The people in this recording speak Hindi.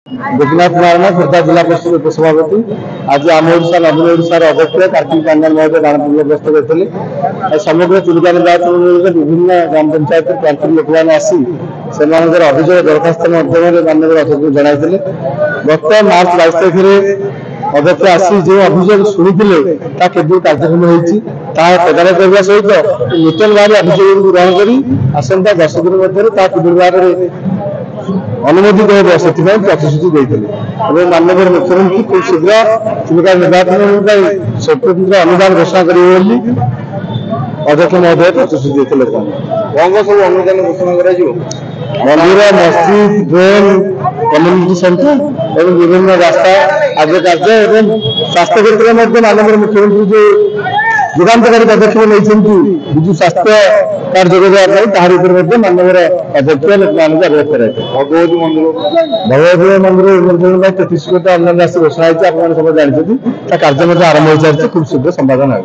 गोपीनाथ नारायण खोर्धा जिला परिषद उपसभापति आज आम ओडिशा नवीन ओडिशार अध्यक्ष कार्तिक पांड्यान महोदय दानपूर्वक गस्त करते समग्र चिलिका निर्वाचन विभिन्न ग्राम पंचायत प्रार्थी लोक मैंने आसी से अभियोग दरखास्त माध्यम माननीय अध्यक्ष जन गत मार्च 22 तारीख अध्यक्ष आसी जो अभियोग शुणी कार्यक्रम होती तदारख करने सहित नूतन भाव अभियोग ग्रहण कर आसंता 10 दिन मध्य अनुमोदित हो से प्रतिश्रुति देते माननीय मुख्यमंत्री खूब शीघ्र चिलिका निर्वाचन स्वतंत्र अनुदान घोषणा करेंगे अध्यक्ष महोदय प्रतिश्रुति देते कौन सब अनुदान घोषणा कर मंदिर मस्जिद ड्रेन कम्युनिटी सेंटर और विभिन्न रास्ता आगे कार्य और स्वास्थ्य क्षेत्र में माननीय मुख्यमंत्री जो युगांतकारी पदक्षेप नहीं विजु स्वास्थ्य कार्ड जोगाई माननीय अध्यक्ष लोक अवगत कराए भगवती मंदिर निर्माण 33 कोटी अनुदान राशि घोषणा होती आप सब जानते कार्य आरंभ हो सारी खूब शीघ्र संपादन है।